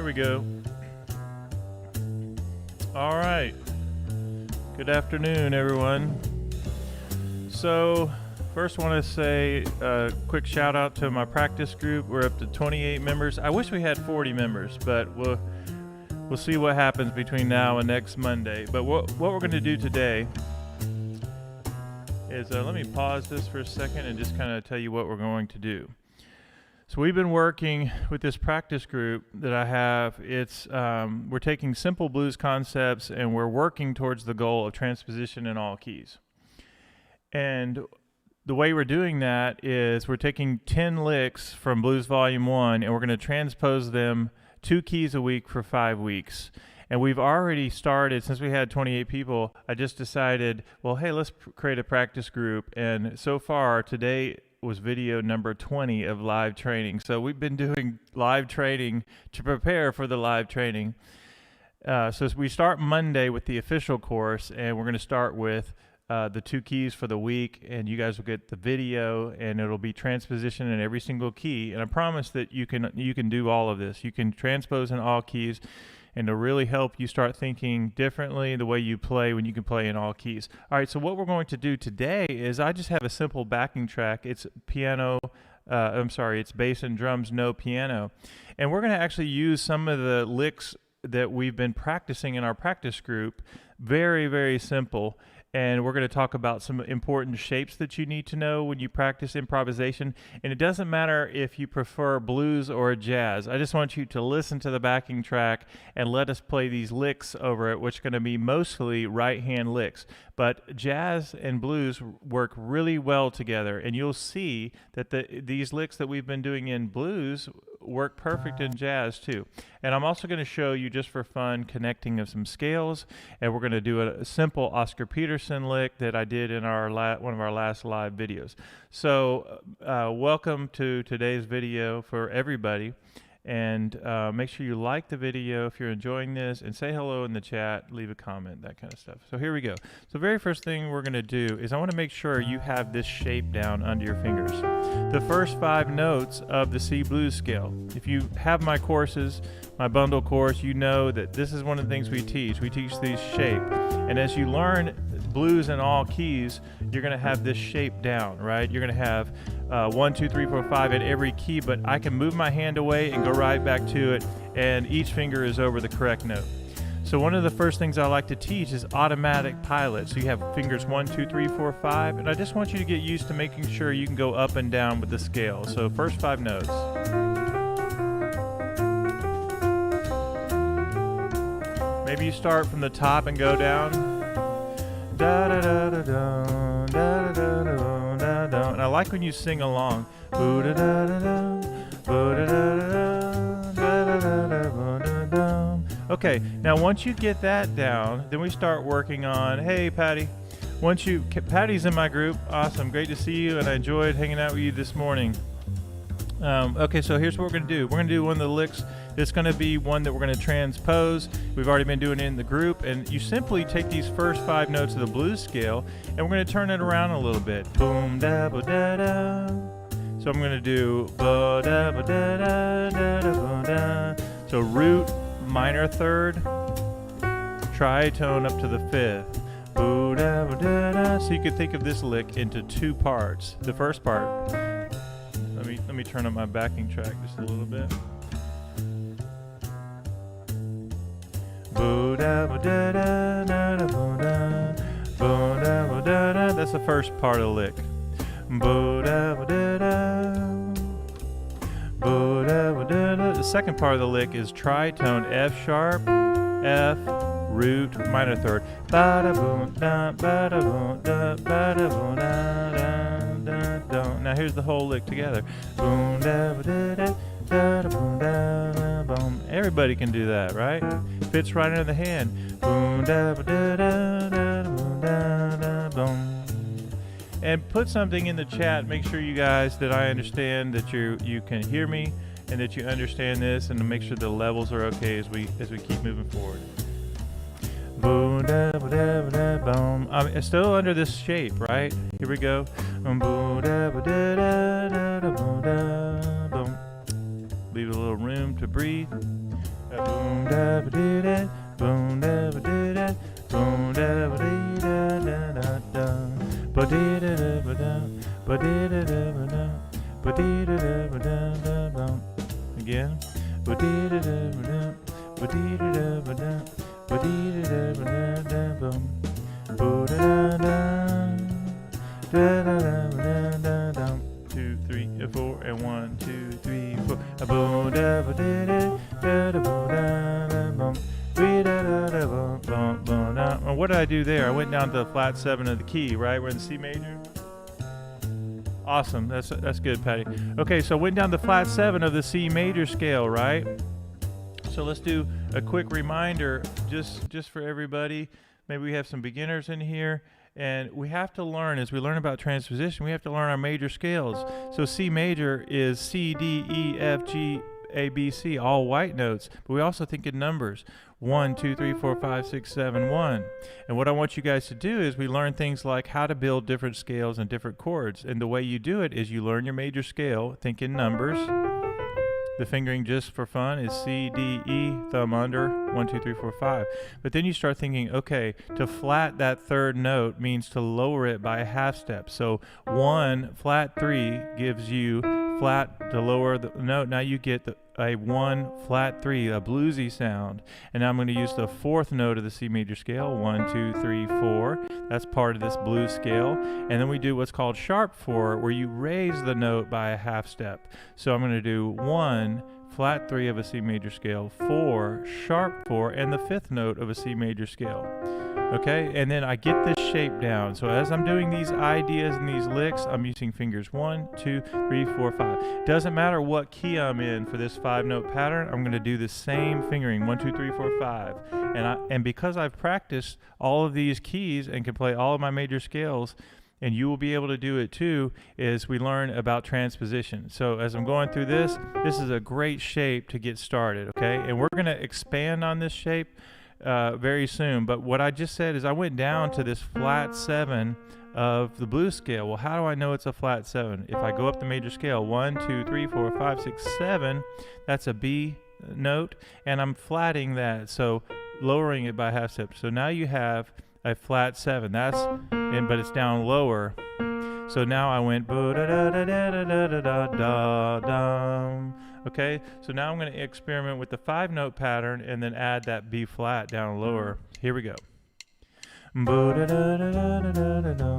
There we go. All right. Good afternoon, everyone. So, first I want to say a quick shout out to my practice group. We're up to 28 members. I wish we had 40 members, but we'll see what happens between now and next Monday. But what we're going to do today is, let me pause this for a second and just kind of tell you what we're going to do. So we've been working with this practice group that I have. It's we're taking simple blues concepts and we're working towards the goal of transposition in all keys. And the way we're doing that is we're taking 10 licks from Blues Volume 1 and we're going to transpose them 2 keys a week for 5 weeks. And we've already started, since we had 28 people, I just decided, well, hey, let's create a practice group. And so far, today was video number 20 of live training. So we've been doing live training to prepare for the live training. So we start Monday with the official course, and we're going to start with the 2 keys for the week, and you guys will get the video, and it'll be transposition in every single key. And I promise that you can do all of this. You can transpose in all keys, and it'll really help you start thinking differently the way you play when you can play in all keys. All right, so what we're going to do today is I just have a simple backing track. It's piano, it's bass and drums, no piano. And we're going to actually use some of the licks that we've been practicing in our practice group. Very, very simple. And we're going to talk about some important shapes that you need to know when you practice improvisation. And it doesn't matter if you prefer blues or jazz. I just want you to listen to the backing track and let us play these licks over it, which are going to be mostly right-hand licks. But jazz and blues work really well together. And you'll see that these licks that we've been doing in blues work perfect in jazz too. And I'm also going to show you, just for fun, connecting of some scales, and we're going to do a simple Oscar Peterson lick that I did in our one of our last live videos. So welcome to today's video for everybody, and make sure you like the video if you're enjoying this, and say hello in the chat, leave a comment, that kind of stuff. So here we go. So the very first thing we're going to do is I want to make sure you have this shape down under your fingers. The first 5 notes of the C blues scale. If you have my courses, my bundle course, you know that this is one of the things we teach. We teach these shape. And as you learn blues in all keys, you're going to have this shape down, right? You're going to have 1, 2, 3, 4, 5 in every key, but I can move my hand away and go right back to it, and each finger is over the correct note. So one of the first things I like to teach is automatic pilot. So you have fingers 1, 2, 3, 4, 5, and I just want you to get used to making sure you can go up and down with the scale. So first 5 notes. Maybe you start from the top and go down. Da da da da da da da da da da. And I like when you sing along. Boo da da da da, boo da da da da da da da da. Okay, now once you get that down, then we start working on, hey Patty, Patty's in my group, awesome, great to see you, and I enjoyed hanging out with you this morning. Okay, so here's what we're going to do. We're going to do one of the licks that's going to be one that we're going to transpose. We've already been doing it in the group, and you simply take these first 5 notes of the blues scale, and we're going to turn it around a little bit. Boom, da, ba, da, da. So I'm going to do ba, da, ba, da, da, da, da, ba, da. So root, minor 3rd, tritone up to the 5th. Boo, da, ba, da, da. So you could think of this lick into 2 parts. The first part, let me turn up my backing track just a little bit. Boo, da, ba, da, da, da, da, boo, da. Boo, da, ba, da, da. That's the first part of the lick. Boo, da, ba, da, da. Boo, da, ba, da, da. The second part of the lick is tritone F sharp, F, root, minor 3rd. Ba da boom da, ba da boom da, ba da boom da, da, da, da. Now here's the whole lick together. Boom da, ba, da, da, da, da, boom da, da, boom. Everybody can do that, right? Fits right into the hand. Boom da, ba, da, da, da, boom da, da, boom. And put something in the chat. Make sure you guys that I understand that you can hear me and that you understand this, and to make sure the levels are okay as we keep moving forward. Boom da, ba, da, ba, da, boom. It's still under this shape, right? Here we go. Boom da, ba, da, da, da, da, boom da, boom. Leave a little room to breathe. Boom da ba dee da, boom da ba dee da, boom da ba dee da da da da, ba dee da da ba da, ba dee da da ba da, ba dee da da ba da da da. Again, ba dee da da ba da, ba dee da da ba da, ba dee da da ba da da bum, bo da da da da da da da da. 2, 3, 4, and 1, 2, 3, 4. A bo da ba da da da da bo da da bum. Well, what did I do there? I went down to the flat 7 of the key, right? We're in C major. Awesome. That's good, Patty. Okay, so I went down to flat 7 of the C major scale, right? So let's do a quick reminder, just for everybody. Maybe we have some beginners in here. And we have to learn, as we learn about transposition, we have to learn our major scales. So C major is C, D, E, F, G, A, B, C, all white notes. But we also think in numbers. 1, 2, 3, 4, 5, 6, 7, 1. And what I want you guys to do is we learn things like how to build different scales and different chords. And the way you do it is you learn your major scale, think in numbers. The fingering, just for fun, is C, D, E, thumb under, 1, 2, 3, 4, 5. But then you start thinking, okay, to flat that third note means to lower it by a half step. So 1 flat 3 gives you flat to lower the note. Now you get a 1 flat 3, a bluesy sound. And now I'm going to use the 4th note of the C major scale, 1, 2, 3, 4. That's part of this blues scale. And then we do what's called sharp 4, where you raise the note by a half step. So I'm going to do 1 flat 3 of a C major scale, 4 sharp 4, and the 5th note of a C major scale. Okay, and then I get this shape down. So as I'm doing these ideas and these licks, I'm using fingers 1, 2, 3, 4, 5. Doesn't matter what key I'm in for this 5-note pattern, I'm going to do the same fingering, 1, 2, 3, 4, 5. And because I've practiced all of these keys and can play all of my major scales, and you will be able to do it too, is we learn about transposition. So as I'm going through this is a great shape to get started, okay? And we're going to expand on this shape very soon. But what I just said is I went down to this flat 7 of the blues scale. Well, how do I know it's a flat 7? If I go up the major scale, 1, 2, 3, 4, 5, 6, 7, that's a B note, and I'm flatting that, so lowering it by half step. So now you have a flat 7. But it's down lower. So now I went bo da da da da da da da da da. Okay, so now I'm going to experiment with the 5-note pattern and then add that B flat down lower. Here we go. Bo da da da da da da da da.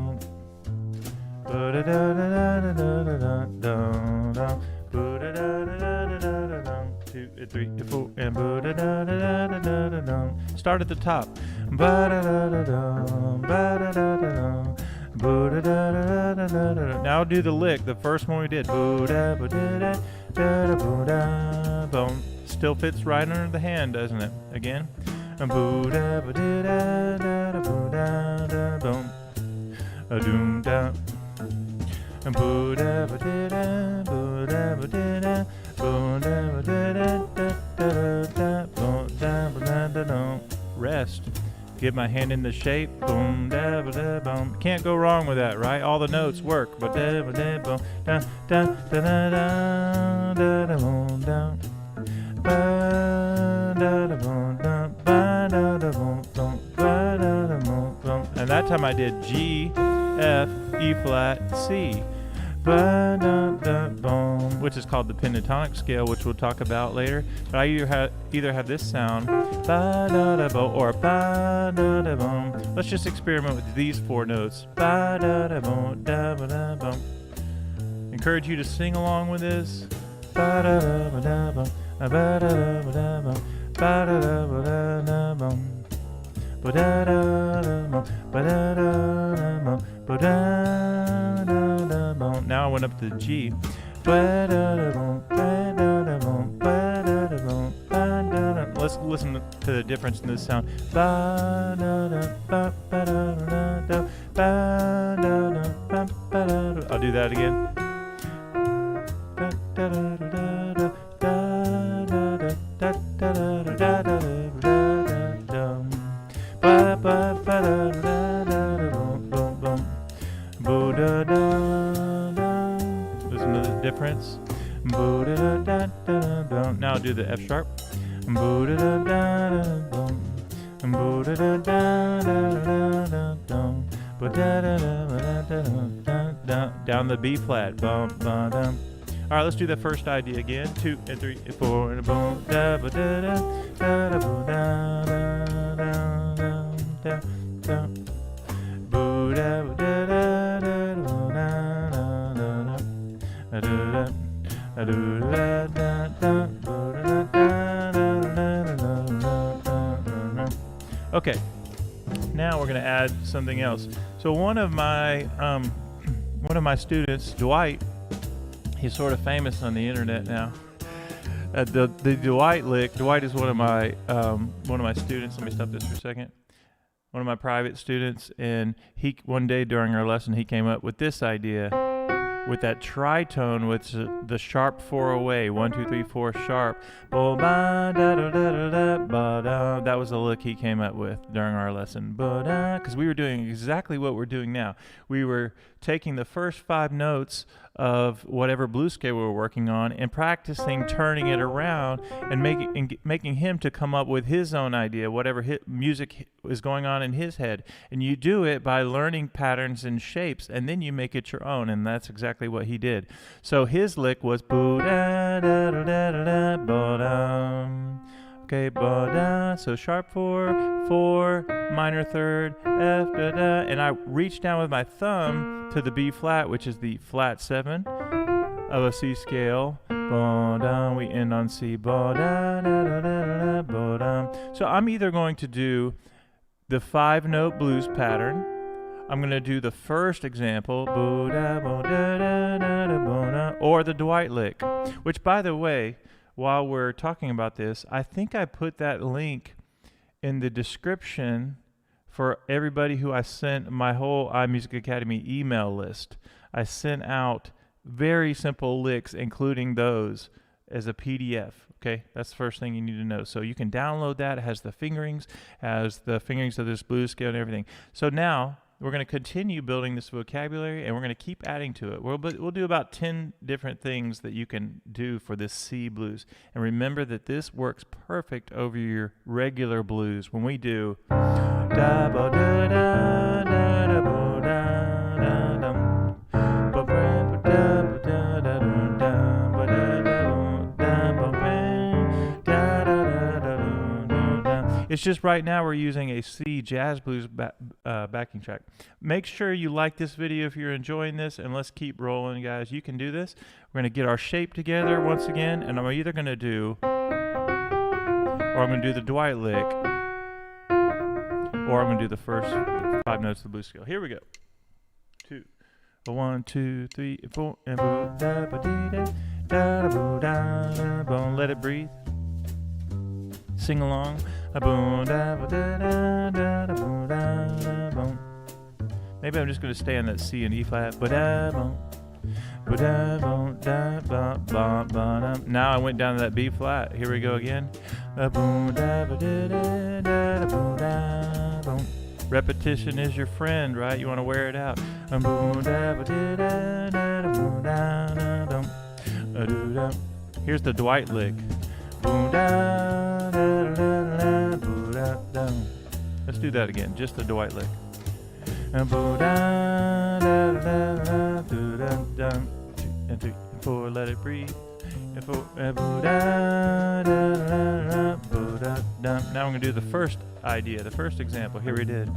Bo da da da da da da da da. Bo da da da da da da da. 2, 3, 4, and bo da da da da da da da. Start at the top. Ba da da da da, ba da da da da. Bo da da da da da da. Now I'll do the lick, the first one we did. Bo da ba da da da da bo da. Boom. Still fits right under the hand, doesn't it? Again. Bo da ba da da da da bo da da. Boom. A doom da. Bo da ba da da, bo da ba da da, bo da ba da da da da da, bo da ba da da da. Rest. Get my hand in the shape. Boom da ba da boom. Can't go wrong with that, right? All the notes work. Ba da ba da boom da da da da da da da boom da. Ba da da boom da ba da da boom boom ba da da boom boom. And that time I did G, F, E flat, C. Ba da da boom, which is called the pentatonic scale, which we'll talk about later. But I either have this sound, ba da da boom, or ba da da boom. Let's just experiment with these 4 notes. Ba da da boom, da ba da boom. Encourage you to sing along with this. Ba da da ba da boom, ba da da ba da boom, ba da da ba da da boom. Ba da da da boom, ba da da da boom, ba da da da boom. Now I went up to the G. Ba da da boom, ba da da boom, ba da da boom, ba da da. Let's listen to the difference in this sound. Ba da da ba ba da da da ba da da ba ba da da. I'll do that again. Ba da da da da da da da da da da da da da. Ba ba ba da da da da boom boom boom. Bo da da da. Listen to the difference. Bo da da da da da. Now I'll do the F sharp. Down the B flat. All right, let's do the first idea again. 2 and 3 and 4 and a boom. Da ba da da da da bo da da da da. Boo da ba da da da da da da da. Okay, now we're going to add something else. So one of my students, DWight, he's sort of famous on the internet now. The DWight Lick. DWight is one of my students. Let me stop this for a second. One of my private students, and he one day during our lesson he came up with this idea with that tritone, with the sharp 4 away, 1 2 3 4 sharp. That was the lick he came up with during our lesson. Because we were doing exactly what we're doing now. We were taking the first 5 notes of whatever blues scale we were working on and practicing turning it around and making him to come up with his own idea, whatever music is going on in his head. And you do it by learning patterns and shapes, and then you make it your own, and that's exactly what he did. So his lick was okay, so sharp 4, 4, minor third, F, da, da, and I reach down with my thumb to the B flat, which is the flat 7 of a C scale. We end on C. So I'm either going to do the 5-note blues pattern. I'm going to do the first example, or the DWight Lick, which, by the way, while we're talking about this, I think I put that link in the description for everybody who I sent my whole iMusicAcademy email list. I sent out very simple licks, including those, as a PDF. Okay, that's the first thing you need to know. So you can download that. It has the fingerings of this blues scale and everything. So now we're going to continue building this vocabulary, and we're going to keep adding to it. We'll do about 10 different things that you can do for this C blues. And remember that this works perfect over your regular blues when we do da ba da da da da ba da da dum ba ba da ba da da da ba da da ba da da da. It's just right now we're using a C jazz blues backing track. Make sure you like this video if you're enjoying this, and let's keep rolling, guys. You can do this. We're going to get our shape together once again, and I'm either going to do, or I'm going to do the DWight Lick, or I'm going to do the first 5 notes of the blues scale. Here we go. 2, 1 2 3 4, and bo da ba dee da da bo da da bo. Let it breathe. Sing along. Maybe I'm just going to stay on that C and E flat. Now I went down to that B flat. Here we go again. Repetition is your friend, right? You want to wear it out. Here's the DWight Lick. Let's do that again, just the DWight Lick. And 2 and 4, let it breathe. And 4, now I'm going to do the first idea, the first example. Here we did.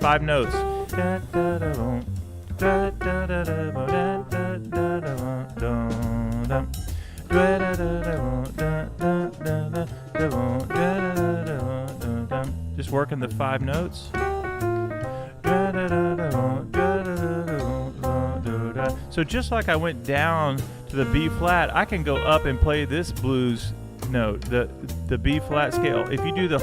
5 notes. Just working the 5 notes. So just like I went down to the B flat, I can go up and play this blues note, the B flat scale. If you do the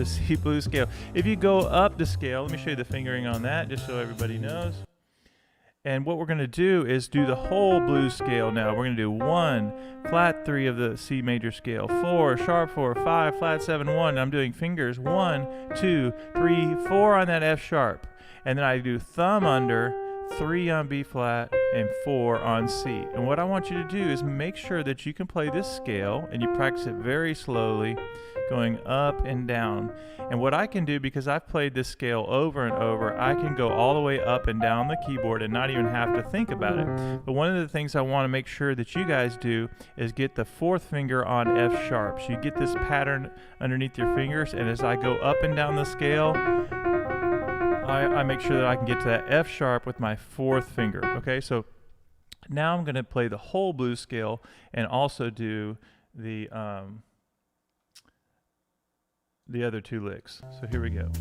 C blues scale. If you go up the scale, let me show you the fingering on that, just so everybody knows. And what we're going to do is do the whole blues scale now. We're going to do 1, flat 3 of the C major scale, 4, sharp 4, 5, flat 7, 1. I'm doing fingers 1, 2, 3, 4 on that F sharp. And then I do thumb under, 3 on B flat, and 4 on C. And what I want you to do is make sure that you can play this scale, and you practice it very slowly, going up and down. And what I can do, because I've played this scale over and over, I can go all the way up and down the keyboard and not even have to think about it. But one of the things I want to make sure that you guys do is get the 4th finger on F sharp. So you get this pattern underneath your fingers, and as I go up and down the scale, I make sure that I can get to that F sharp with my 4th finger. Okay, so now I'm going to play the whole blues scale and also do the other 2 licks. So here we go.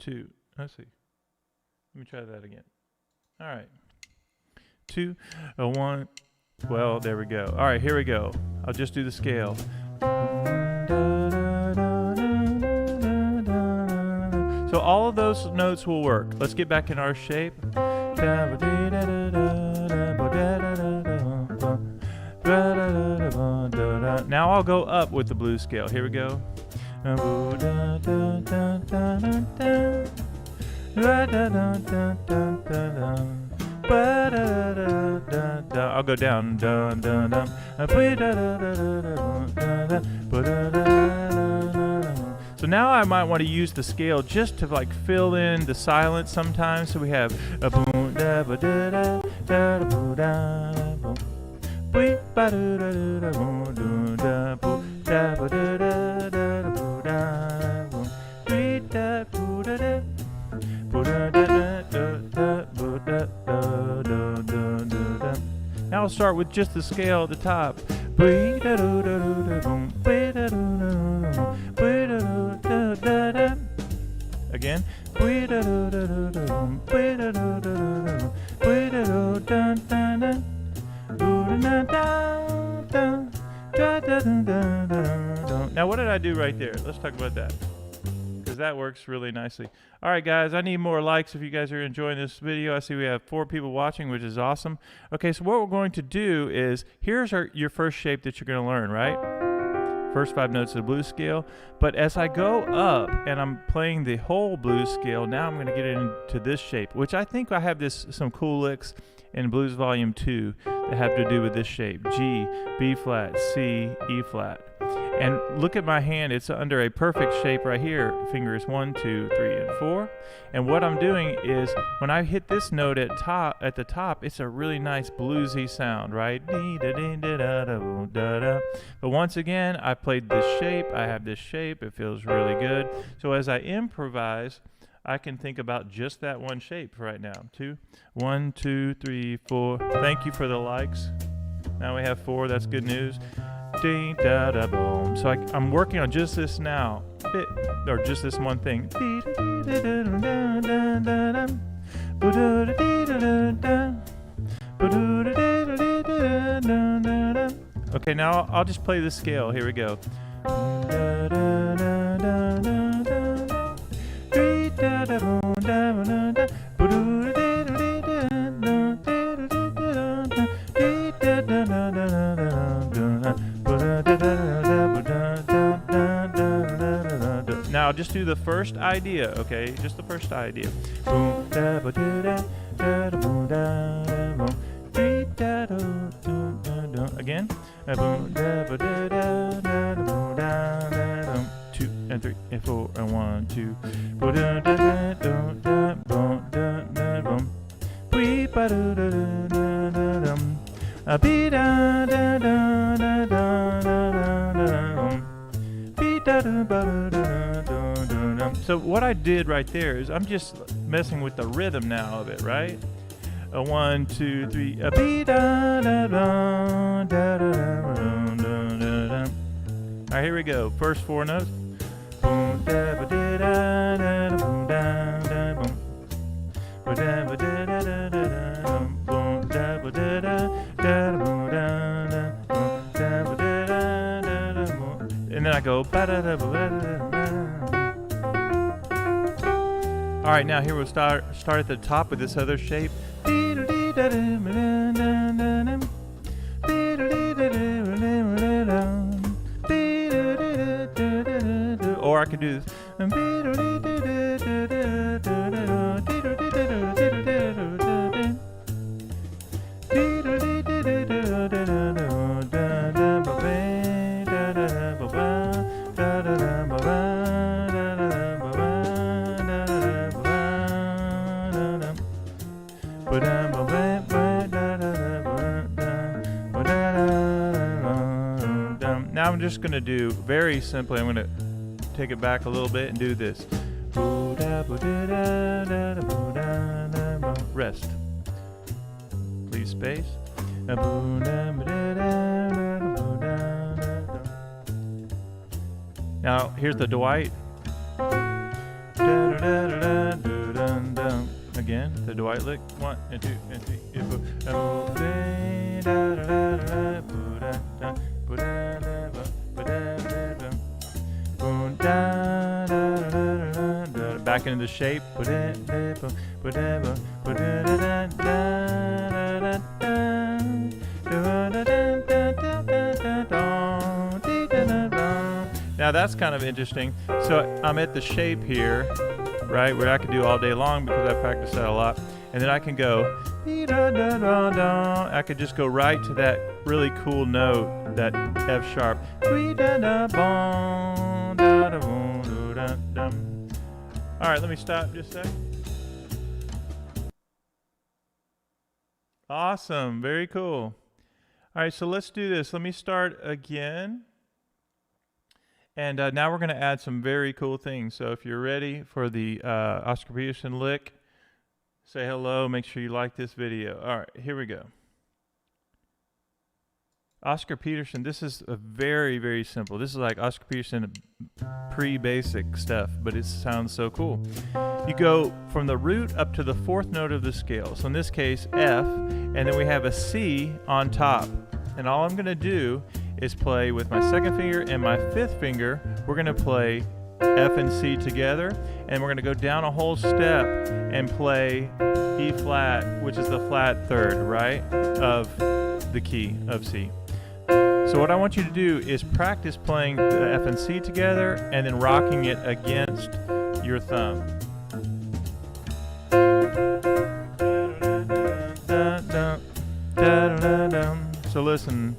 2. Let's see. Let me try that again. All right. 2, 1. Well, there we go. All right, here we go. I'll just do the scale. So all of those notes will work. Let's get back in our shape. Now I'll go up with the blues scale. Here we go. I'll go down. So now I might want to use the scale just to like fill in the silence sometimes. So we have a boom da ba da da da da boom da boom bee ba da da da boom da boom da ba da da da boom da boom bee da boom da da boom da da da da boom da da da da. Now I'll start with just the scale at the top. Bee da da da da boom bee da da da bee da da da da. Again. Bee da da da da bee da da da bee da da da da da. Now what did I do right there? Let's talk about that, because that works really nicely. All right, guys, I need more likes if you guys are enjoying this video. I see we have 4 people watching, which is awesome. Okay, so what we're going to do is, here's your first shape that you're going to learn, right? First 5 notes of the blues scale. But as I go up and I'm playing the whole blues scale, now I'm going to get into this shape, which I think I have some cool licks in Blues Volume 2 that have to do with this shape. G, B flat, C, E flat. And look at my hand, it's under a perfect shape right here. Fingers 1, 2, 3, and 4. And what I'm doing is, when I hit this note at the top, it's a really nice bluesy sound, right? But once again, I played this shape, I have this shape, it feels really good. So as I improvise, I can think about just that one shape right now. 1, 2, 3, 4. Thank you for the likes. Now we have 4, that's good news. Ding, da, da, boom. So I'm working on just this now, or just this one thing. Okay, now I'll just play the scale. Here we go. Now I'll just do the first idea, okay? Just the first idea. Boom, da ba da da da boom da boom. Da da da. Again. Boom, da ba da da da boom da da. 2 and 3 and 4 and 1, 2. Boom da da da da boom da da boom. Be ba da da da da dum. Be da da da da da da. Be da da ba da da. So what I did right there is I'm just messing with the rhythm now of it, right? 1, 2, 3. Be da da da da da da. All right, here we go. First 4 notes. Boom da ba da da da boom da da boom. Ba da ba da da da da boom da ba da da da boom da da boom da ba da da da boom. And then I go ba da da ba da da. All right, now here we'll start at the top with this other shape. Or I can do this. now I'm just going to do very simply, I'm going to take it back a little bit and do this. Rest. Leave space. Now here's the DWight. Again, the DWight Lick. 1 and 2 and 3 and 4. Back into the shape. Now that's kind of interesting. So I'm at the shape here, right, where I could do all day long because I practice that a lot. And then I can go, I could just go right to that really cool note, that F sharp. All right, let me stop just a sec. Awesome, very cool. All right, so let's do this. Let me start again. And now we're going to add some very cool things. So if you're ready for the Oscar Peterson lick, say hello. Make sure you like this video. All right, here we go. Oscar Peterson, this is a very, very simple. This is like Oscar Peterson pre-basic stuff, but it sounds so cool. You go from the root up to the 4th note of the scale. So in this case, F, and then we have a C on top. And all I'm going to do is play with my 2nd finger and my 5th finger. We're going to play F and C together, and we're going to go down a whole step and play E flat, which is the flat 3rd, right, of the key of C. So what I want you to do is practice playing the F and C together and then rocking it against your thumb. So listen.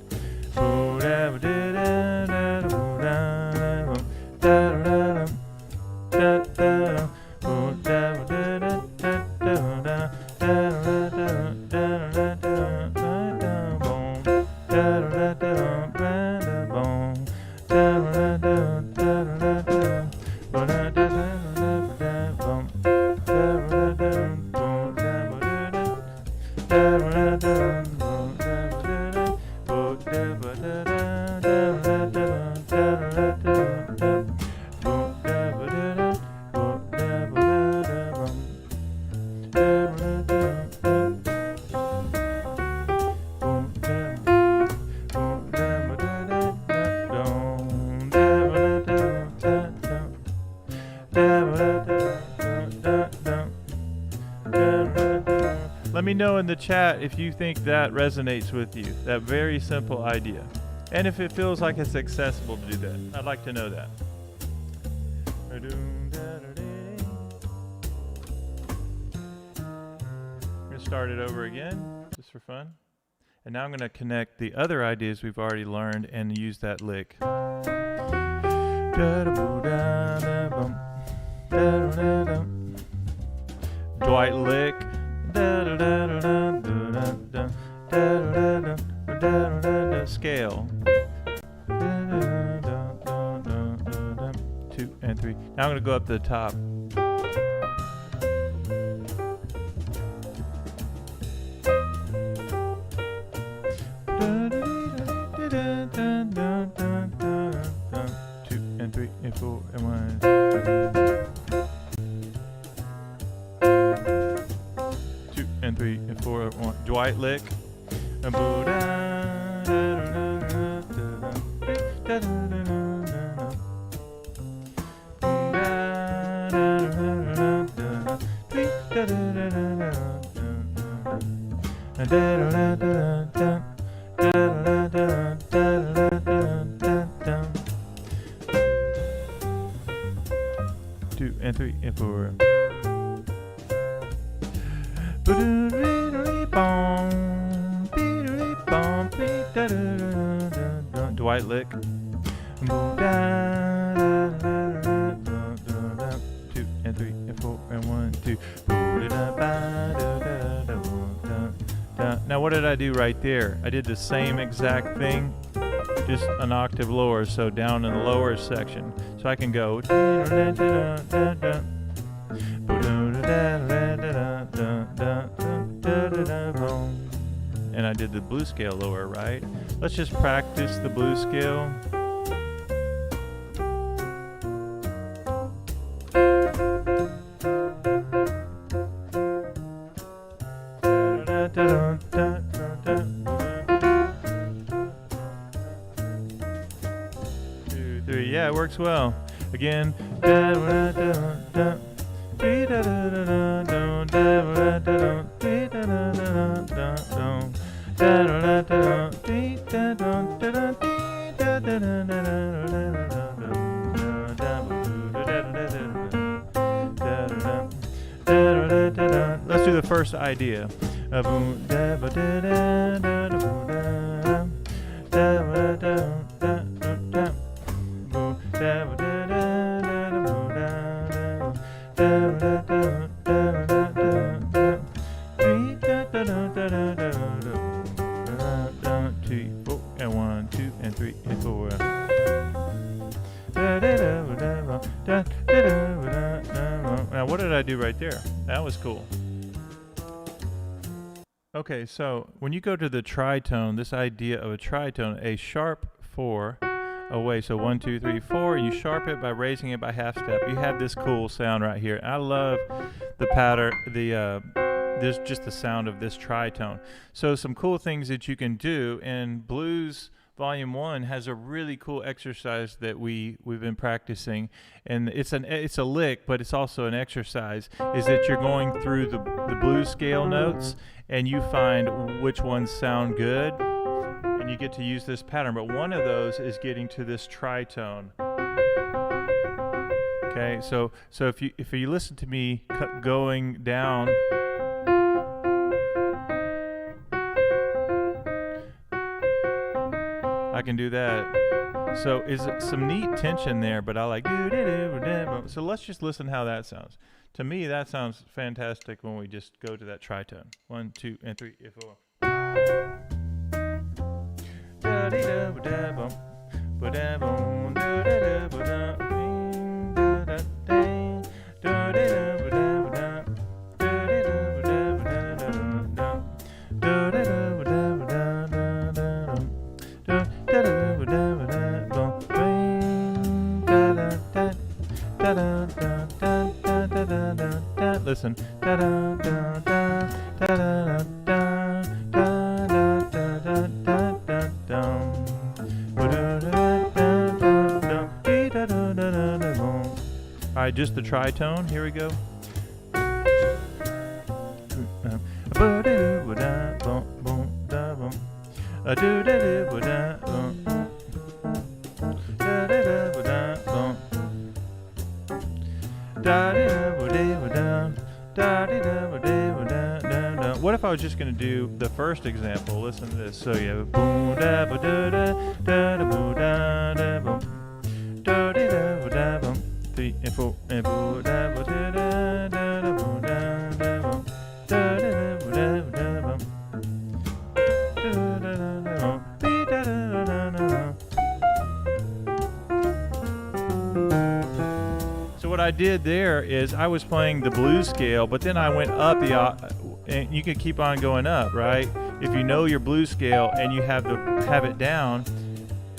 Let me know in the chat if you think that resonates with you, that very simple idea. And if it feels like it's accessible to do that. I'd like to know that. I'm going to start it over again, just for fun. And now I'm going to connect the other ideas we've already learned and use that lick. DWight Lick. Scale. 2 and 3. Now I'm going to go up to the top. DWight Lick. Two and 3 and 4. DWight Lick. 2 and 3 and 4 and 1, 2. Now what did I do right there? I did the same exact thing, just an octave lower, so down in the lower section. So I can go. And I did the blues scale lower, right? Let's just practice the blues scale. Two, three, yeah, it works well. Again. Let's do the first idea. And 1, 2, and 3, and 4. Now, what did I do right there? That was cool. Okay, so when you go to the tritone, this idea of a tritone, a sharp 4 away, so 1, 2, 3, 4, and you sharp it by raising it by half step. You have this cool sound right here. I love the pattern, there's just the sound of this tritone. So some cool things that you can do, and Blues Volume 1 has a really cool exercise that we've been practicing, and it's a lick, but it's also an exercise, is that you're going through the blues scale notes, and you find which ones sound good, and you get to use this pattern. But one of those is getting to this tritone. Okay, so if you listen to me going down, I can do that. So is it some neat tension there, but I like. So let's just listen how that sounds. To me, that sounds fantastic when we just go to that tritone. 1, 2, and 3, and 4. Listen. All right, just the tritone. Here we go. What if I was just going to do the first example? Listen to this. So you have boom da ba da da da da boom da da boom da da da boom 3 and 4 and boom da ba da da da boom da da boom da da da da boom da da da be da da da. So what I did there is I was playing the blues scale, but then I went up and you can keep on going up, right? If you know your blues scale and you have it down,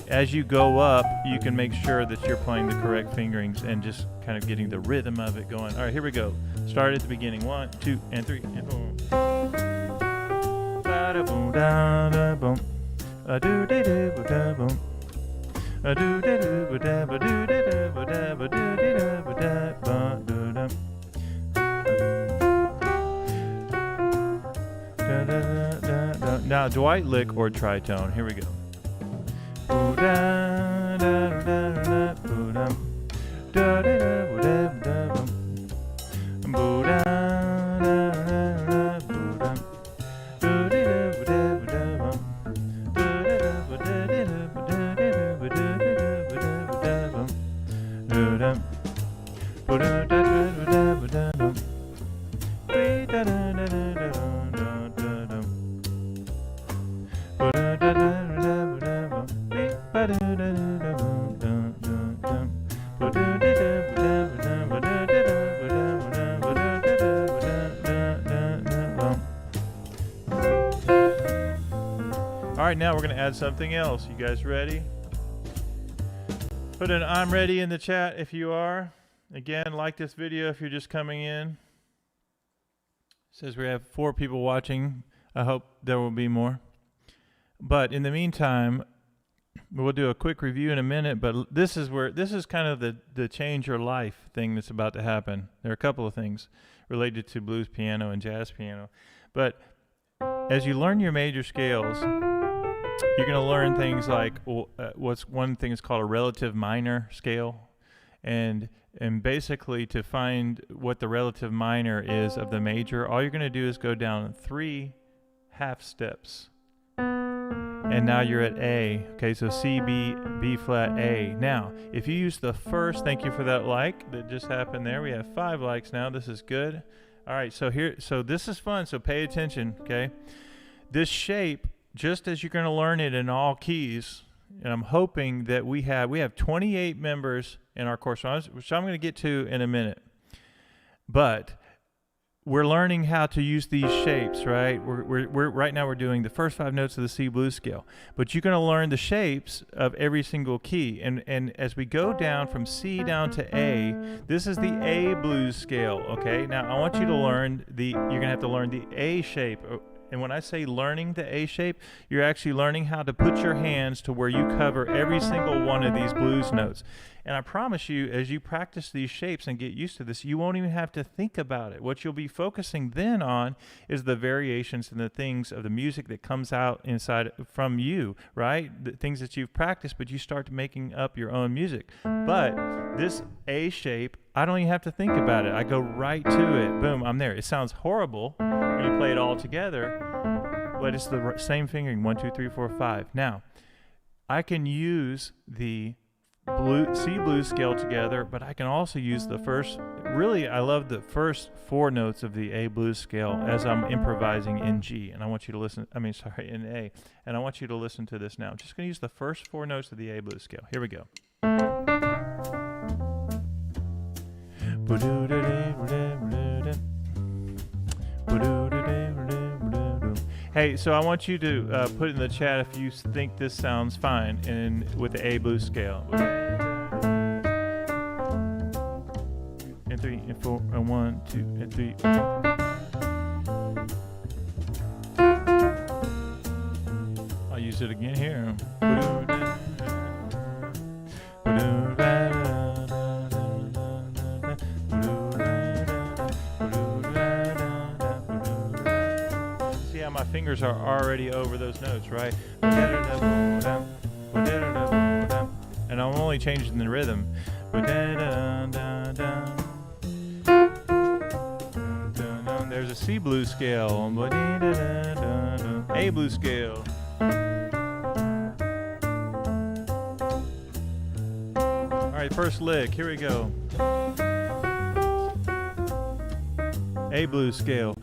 as you go up, you can make sure that you're playing the correct fingerings and just kind of getting the rhythm of it going. All right, here we go. Start at the beginning. 1, 2, and 3, and 4. Ba da boom da da boom. A do da do da boom. A do da do da ba do da da ba da ba do da ba da ba do da. Now, DWight Lick or tritone. Here we go. All right, now we're going to add something else. You guys ready? Put an I'm ready in the chat if you are. Again, like this video if you're just coming in. It says we have 4 people watching. I hope there will be more. But in the meantime, we'll do a quick review in a minute, but this is kind of the change your life thing that's about to happen. There are a couple of things related to blues piano and jazz piano. But as you learn your major scales, you're going to learn things like one thing is called a relative minor scale, and basically to find what the relative minor is of the major, all you're going to do is go down 3 half steps, and now you're at A. Okay, so C, B, B flat, A. Now, if you use the first, thank you for that like that just happened there. We have 5 likes now. This is good. All right, so this is fun. So pay attention. Okay, this shape, just as you're going to learn it in all keys, and I'm hoping that we have 28 members in our course, which I'm going to get to in a minute. But we're learning how to use these shapes, right? We're right now we're doing the first 5 notes of the C blues scale, but you're going to learn the shapes of every single key. And as we go down from C down to A, this is the A blues scale. Okay, now I want you to learn you're going to have to learn the A shape. And when I say learning the A shape, you're actually learning how to put your hands to where you cover every single one of these blues notes. And I promise you, as you practice these shapes and get used to this, you won't even have to think about it. What you'll be focusing then on is the variations and the things of the music that comes out inside from you, right? The things that you've practiced, but you start making up your own music. But this A shape, I don't even have to think about it. I go right to it. Boom, I'm there. It sounds horrible when you play it all together, but it's the same fingering, 1, 2, 3, 4, 5. Now, I can use the C blues scale together, but I can also use the first, really I love the first 4 notes of the A blues scale as I'm improvising in G, and I want you to listen, in A, and I want you to listen to this now. I'm just going to use the first 4 notes of the A blues scale. Here we go. Hey, so I want you to put in the chat if you think this sounds fine with the A blues scale. And 3 and 4 and 1, 2 and 3. I'll use it again here. My fingers are already over those notes, right? And I'm only changing the rhythm. There's a C blues scale, A blues scale. All right, first lick. Here we go. A blues scale.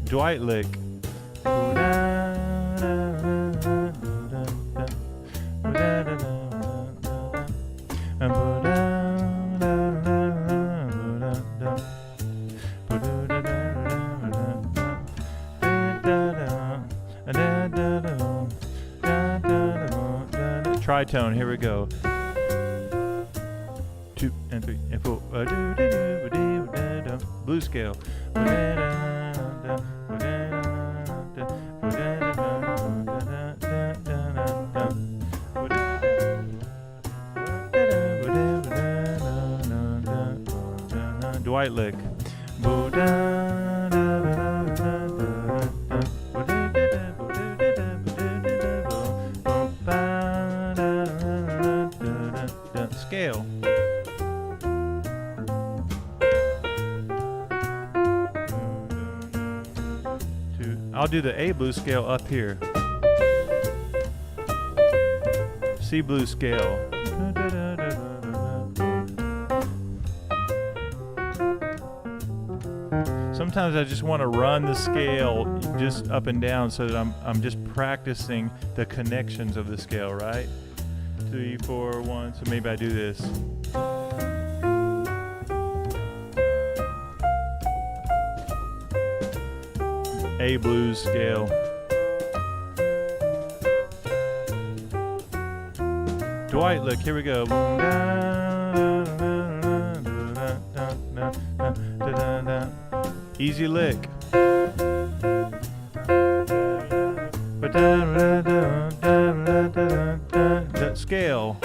DWight Lick. Tritone, here we go. 2 and 3 and 4. Blues scale. DWight Lick. Scale. I'll do the A blues scale up here. C blues scale. Sometimes I just want to run the scale just up and down so that I'm just practicing the connections of the scale, right? 3, 4, 1. So maybe I do this. A blues scale. DWight Lick, here we go. Easy lick. Scale.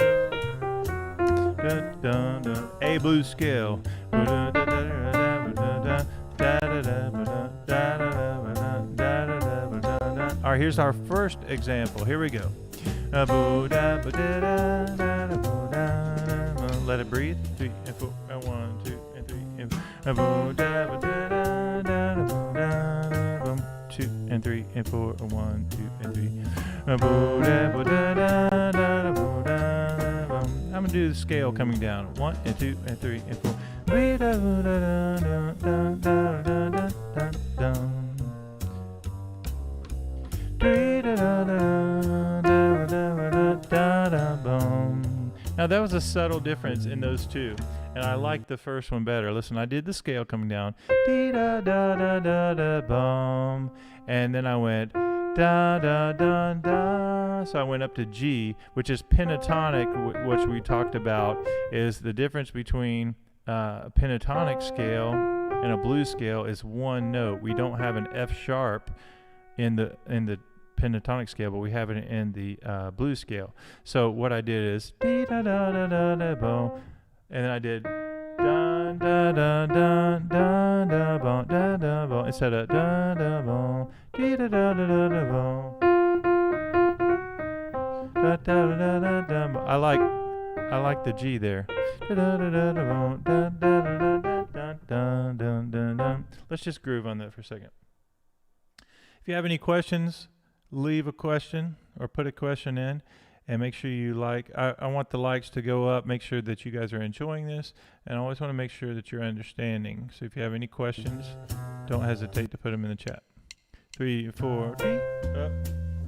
A blues scale. All right, here's our first example. Here we go. Let it breathe. 3 and 4 and 1, 2 and 3 and 2 and 3 and 4 and 1, 2 and 3. I'm gonna do the scale coming down. 1 and 2 and 3 and 4. Now that was a subtle difference in those two, and I like the first one better. Listen, I did the scale coming down, dee-da-da-da-da-da-bum, and then I went da-da-da-da, so I went up to G, which is pentatonic, which we talked about, is the difference between a pentatonic scale and a blues scale is one note. We don't have an F sharp in the pentatonic scale, but we have it in the blues scale. So what I did is dee da da da da da bo, and then I did da da da da da da bo da da bo instead of da da bo dee da da da da da bo da da da da da bo. I like the G there. Da da da da da bo da da da da da da da da. Let's just groove on that for a second. If you have any questions, leave a question or put a question in, and make sure you like. I want the likes to go up. Make sure that you guys are enjoying this, and I always want to make sure that you're understanding. So if you have any questions, don't hesitate to put them in the chat. 3, 4, 3, up,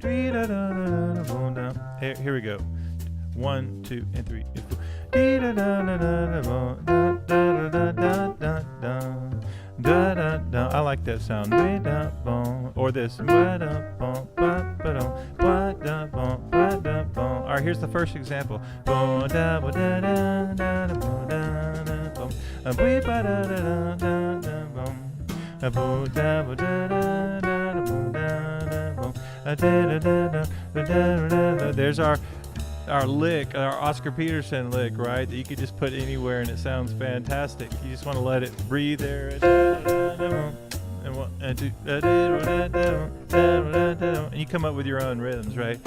3, da, da, da, da, boom, down. Here we go. 1, 2, and 3, and 4. Dee, da, da, da, da, da, boom, da, da, da, da, da, da. Da, da, da. I like that sound. Or this. All right, here's the first example. All there's our lick, our Oscar Peterson lick, right? That you could just put anywhere and it sounds fantastic. You just want to let it breathe there. And you come up with your own rhythms, right?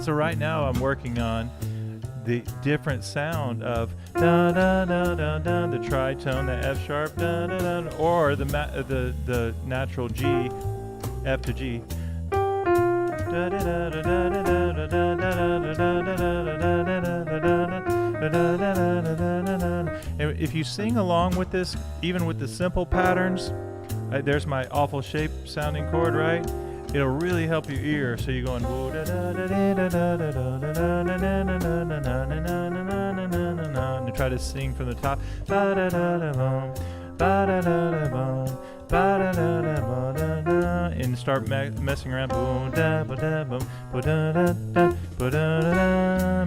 So right now I'm working on the different sound of da da da da da, the tritone, the F sharp, da da da, or the natural G, F to G. And if you sing along with this, even with the simple patterns, there's my awful shape sounding chord, right? It'll really help your ear. So you're going and try to sing from the top. And start messing around.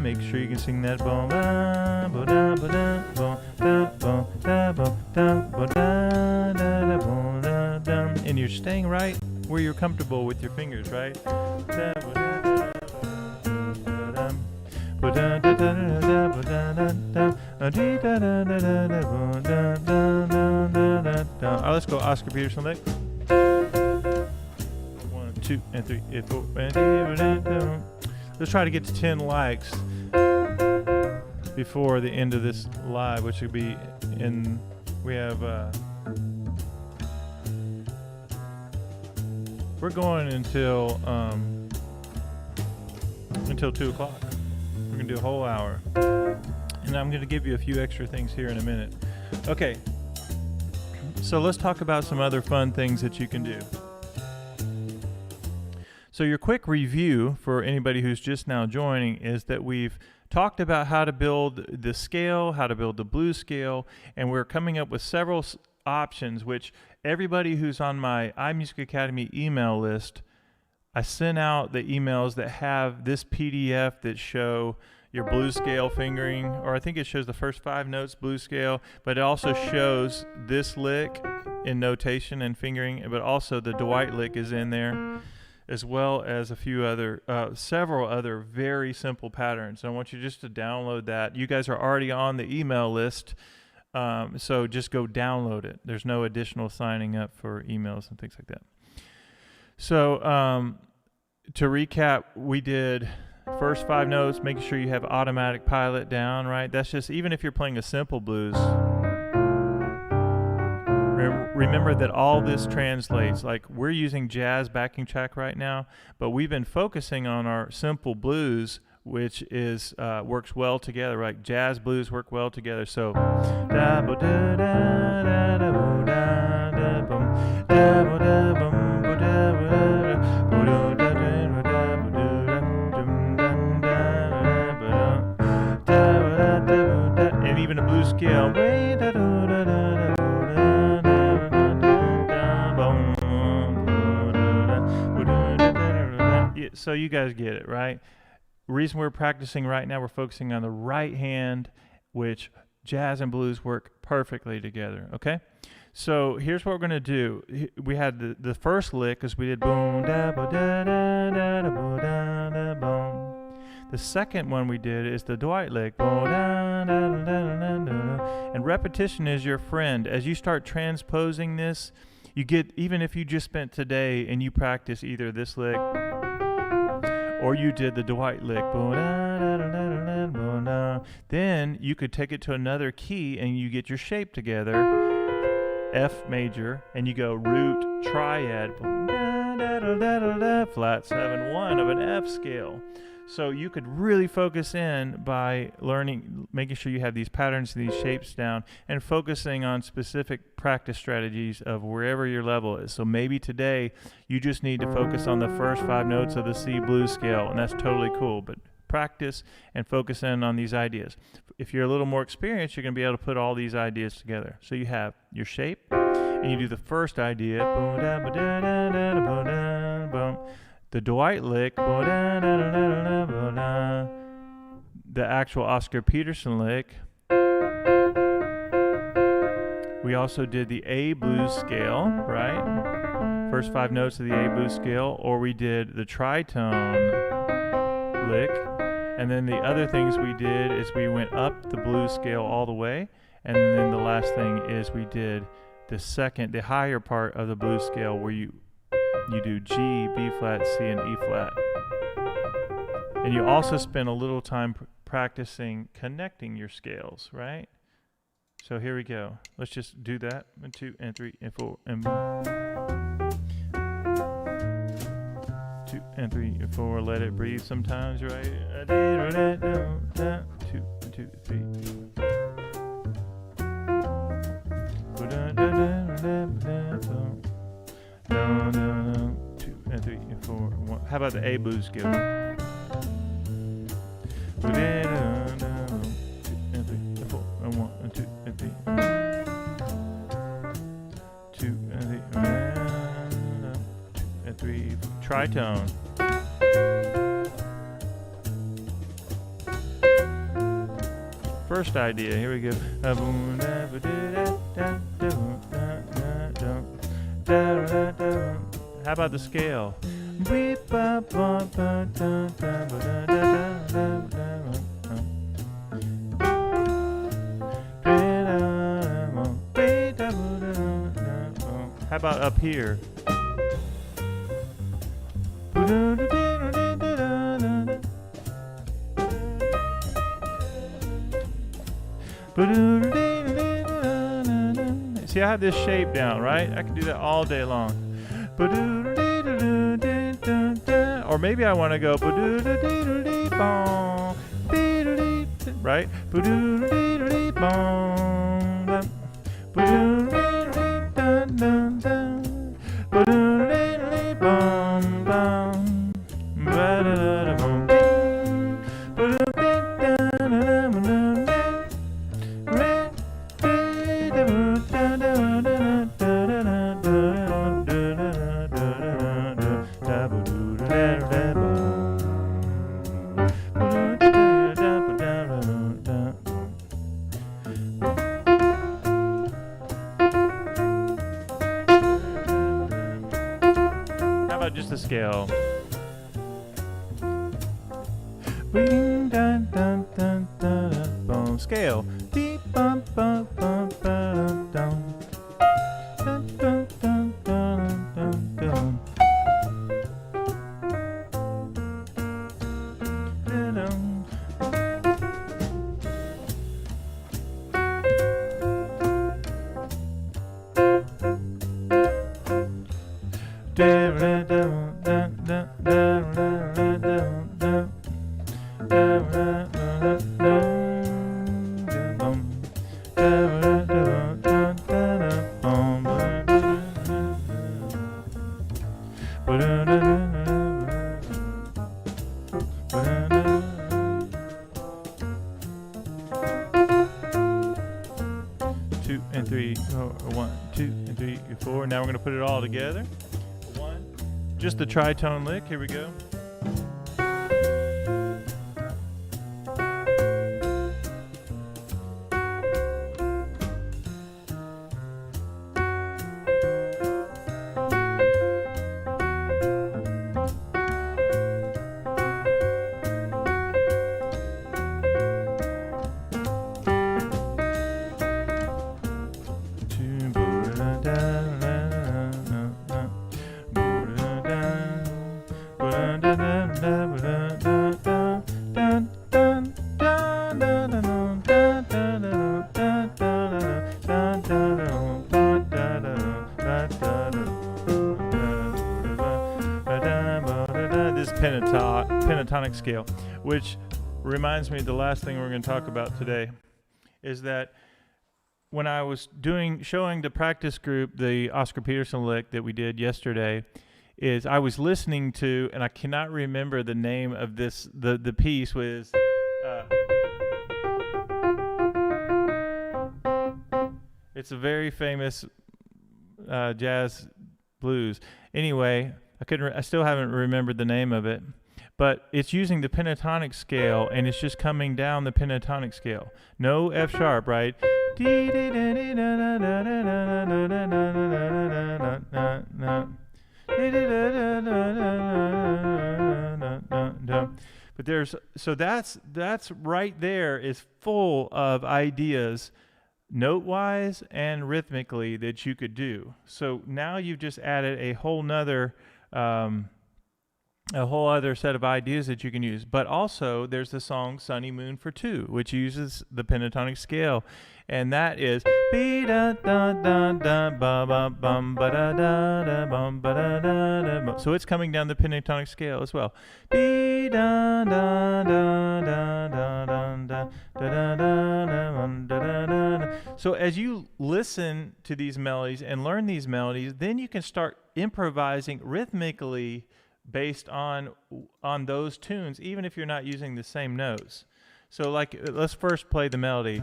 Make sure you can sing that. And you're staying right where you're comfortable with your fingers, right? Let's go Oscar Peterson Lick. 1, 2, and 3, and 4, and let's try to get to 10 likes before the end of this live, which would be in. We have. We're going until 2 o'clock. We're gonna do a whole hour, and I'm gonna give you a few extra things here in a minute. Okay. So let's talk about some other fun things that you can do. So your quick review for anybody who's just now joining is that we've talked about how to build the scale, how to build the blues scale, and we're coming up with several options, which everybody who's on my iMusicAcademy email list, I sent out the emails that have this PDF that show your blues scale fingering, or I think it shows the first 5 notes blues scale, but it also shows this lick in notation and fingering, but also the DWight Lick is in there, as well as a few other, several other very simple patterns. I want you just to download that. You guys are already on the email list, so just go download it. There's no additional signing up for emails and things like that. So to recap, we did first 5 notes, making sure you have automatic pilot down, right? That's just, even if you're playing a simple blues, remember that all this translates. Like, we're using jazz backing track right now, but we've been focusing on our simple blues, which is works well together, right? Jazz blues work well together. So and even a blues scale. So you guys get it, right? Reason we're practicing right now, we're focusing on the right hand, which jazz and blues work perfectly together, okay? So here's what we're going to do. We had the first lick, as we did boom, da, ba, da, da, da, da, bo, da, da, boom. The second one we did is the DWight Lick, bo, da, da, da, da, da, da. And repetition is your friend. As you start transposing this, you get, even if you just spent today and you practice either this lick or you did the DWight Lick, then you could take it to another key and you get your shape together, F major, and you go root, triad, flat 7 1 of an F scale. So you could really focus in by learning, making sure you have these patterns and these shapes down, and focusing on specific practice strategies of wherever your level is. So maybe today you just need to focus on the first 5 notes of the C blues scale, and that's totally cool. But practice and focus in on these ideas. If you're a little more experienced, you're going to be able to put all these ideas together. So you have your shape, and you do the first idea, the DWight Lick, the actual Oscar Peterson lick. We also did the A blues scale, right? First 5 notes of the A blues scale, or we did the tritone lick. And then the other things we did is we went up the blues scale all the way, and then the last thing is we did the higher part of the blues scale, where you do G, B flat, C, and E flat. And you also spend a little time practicing connecting your scales, right? So here we go. Let's just do that. 1, 2, and 3, and 4, and 2, and 3, and 4. Let it breathe sometimes, right? 2, 2, 3. No, 2, and 3, and 4, 1. How about the A blues scale? 2, and 3, and 4, and 1, and 2, and 3. 2, and 3, and 3. Tritone. First idea. Here we go. How about the scale? How about up here? See, I have this shape down, right? I can do that all day long. Or maybe I want to go right? Just the scale. Scale. Beep, bum, bum, bum, bum, dum. Dun, dun, dun, dun, dun, dun. Two and three, or 1, 2 and 3, 4. Now we're going to put it all together. One, just the tritone lick. Here we go. This pentatonic scale, which reminds me, the last thing we're going to talk about today is that when I was showing the practice group the Oscar Peterson lick that we did yesterday, is I was listening to, and I cannot remember the name of this, the piece was it's a very famous jazz blues. Anyway, I still haven't remembered the name of it, but it's using the pentatonic scale, and it's just coming down the pentatonic scale. No F sharp, right? But that's right there is full of ideas, note-wise and rhythmically, that you could do. So now you've just added a whole other set of ideas that you can use. But also there's the song Sunny Moon for Two, which uses the pentatonic scale, and that is so it's coming down the pentatonic scale as well. So as you listen to these melodies and learn these melodies, then you can start improvising rhythmically based on those tunes, even if you're not using the same notes. So like, let's first play the melody.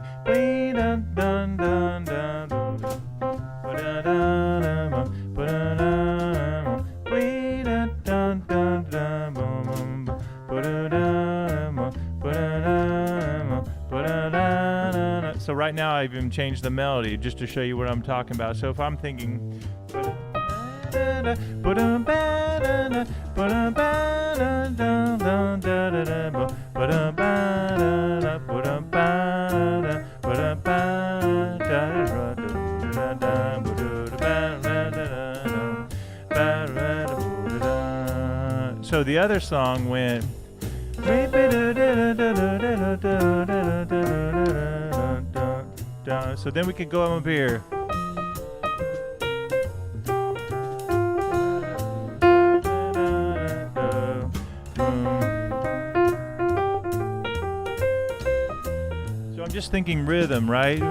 So right now I've even changed the melody just to show you what I'm talking about. So if I'm thinking So the other song went. So then we could go up here. So I'm just thinking rhythm, right?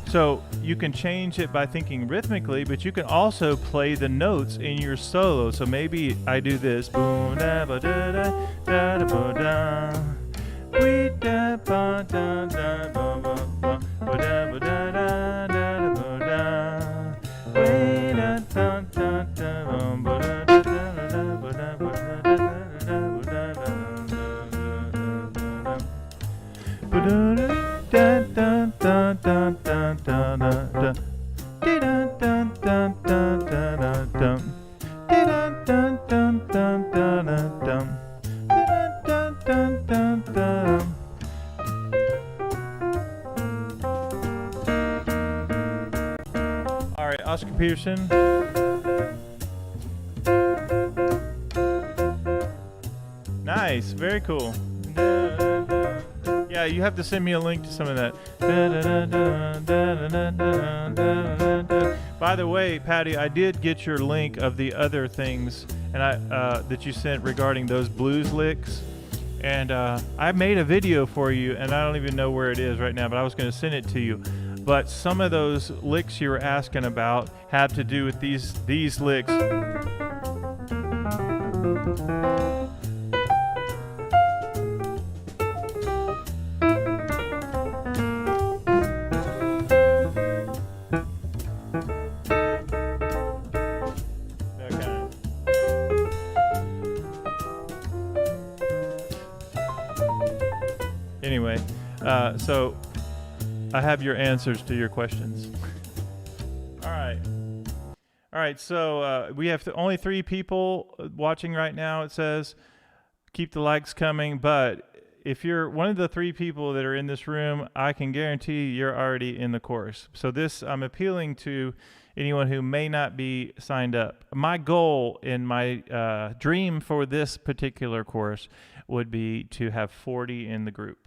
So you can change it by thinking rhythmically, but you can also play the notes in your solo. So maybe I do this. All right, Oscar Peterson. Nice, very cool. Yeah, you have to send me a link to some of that. By the way, Patty, I did get your link of the other things and that you sent regarding those blues licks. And I made a video for you, and I don't even know where it is right now, but I was going to send it to you. But some of those licks you were asking about have to do with these licks. Anyway, so I have your answers to your questions. All right. So we have only 3 people watching right now. It says, keep the likes coming. But if you're one of the 3 people that are in this room, I can guarantee you're already in the course. So I'm appealing to anyone who may not be signed up. My goal in my dream for this particular course would be to have 40 in the group.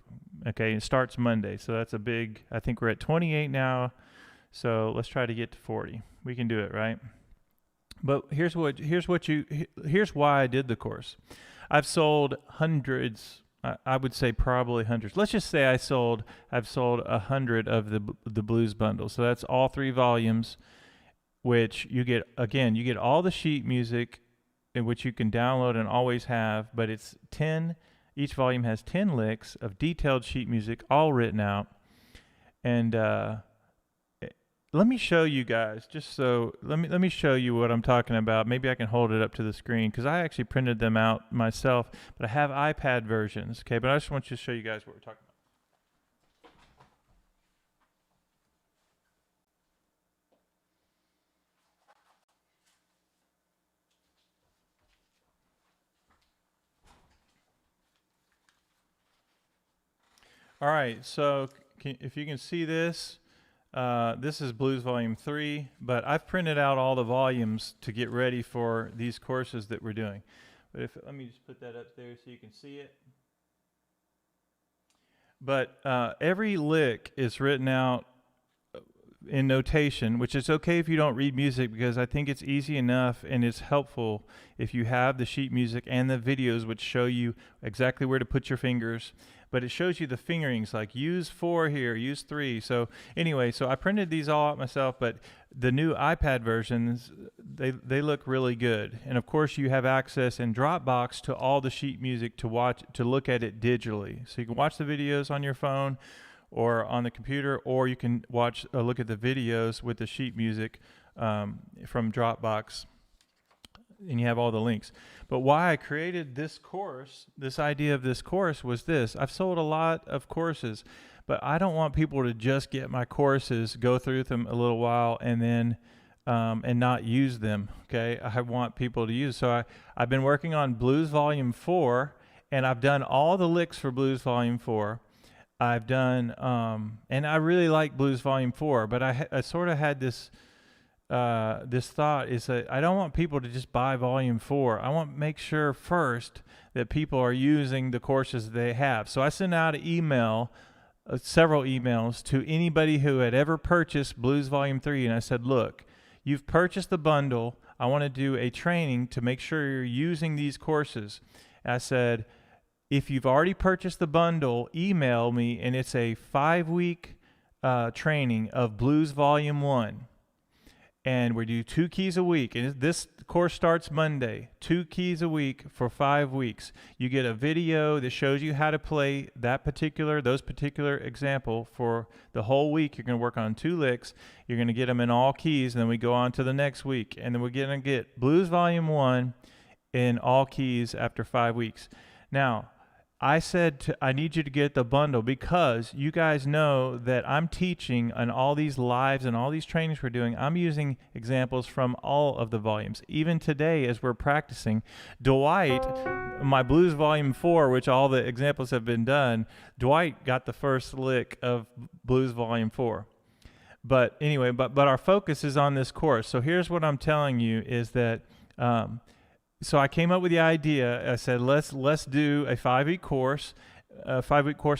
Okay, it starts Monday, so that's a big. I think we're at 28 now, so let's try to get to 40. We can do it, right? But here's why I did the course. I've sold hundreds. I would say probably hundreds. Let's just say I've sold 100 of the blues bundle. So that's all 3 volumes, which you get all the sheet music, in which you can download and always have. But it's 10. Each volume has 10 licks of detailed sheet music, all written out. And let me show you guys, let me show you what I'm talking about. Maybe I can hold it up to the screen, because I actually printed them out myself, but I have iPad versions. Okay, but I just want you to show you guys what we're talking about. All right, so if you can see this, this is Blues Volume 3, but I've printed out all the volumes to get ready for these courses that we're doing. But let me just put that up there so you can see it. But every lick is written out in notation, which is okay if you don't read music, because I think it's easy enough and it's helpful if you have the sheet music and the videos which show you exactly where to put your fingers. But it shows you the fingerings, like use 4 here, use 3. So anyway, so I printed these all out myself, but the new iPad versions, they look really good. And of course you have access in Dropbox to all the sheet music to look at it digitally. So you can watch the videos on your phone or on the computer, or you can look at the videos with the sheet music from Dropbox, and you have all the links. But why I created this course, this idea of this course, was this. I've sold a lot of courses, but I don't want people to just get my courses, go through them a little while, and then and not use them. Okay, I want people to use. So I've been working on Blues Volume 4, and I've done all the licks for Blues Volume 4. I've done, and I really like Blues Volume 4, but I sort of had this thought is that I don't want people to just buy Volume 4. I want to make sure first that people are using the courses they have. So I sent out an email, several emails to anybody who had ever purchased Blues Volume 3, and I said, look, you've purchased the bundle. I want to do a training to make sure you're using these courses. And I said, if you've already purchased the bundle, email me, and it's a 5-week training of Blues Volume 1. And we do 2 keys a week. And this course starts Monday. 2 keys a week for 5 weeks. You get a video that shows you how to play those particular example for the whole week. You're going to work on 2 licks. You're going to get them in all keys, and then we go on to the next week. And then we're going to get Blues Volume 1 in all keys after 5 weeks. Now, I said I need you to get the bundle because you guys know that I'm teaching on all these lives and all these trainings we're doing. I'm using examples from all of the volumes. Even today as we're practicing, DWight, my Blues Volume 4, which all the examples have been done, DWight got the first lick of Blues Volume 4. But anyway, but our focus is on this course. So here's what I'm telling you is that so I came up with the idea. I said, let's do a 5-week course, and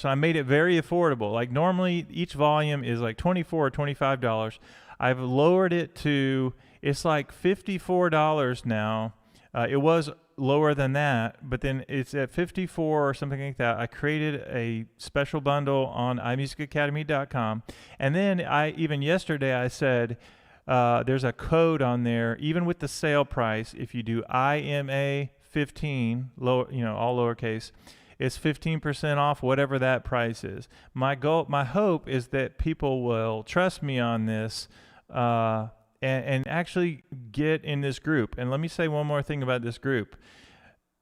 I made it very affordable. Like normally each volume is like $24 or $25. I've lowered it to, it's like $54 now. It was lower than that, but then it's at $54 or something like that. I created a special bundle on iMusicAcademy.com. And then even yesterday I said, there's a code on there, even with the sale price. If you do IMA 15, all lowercase, it's 15% off whatever that price is. My hope is that people will trust me on this and actually get in this group. And let me say one more thing about this group.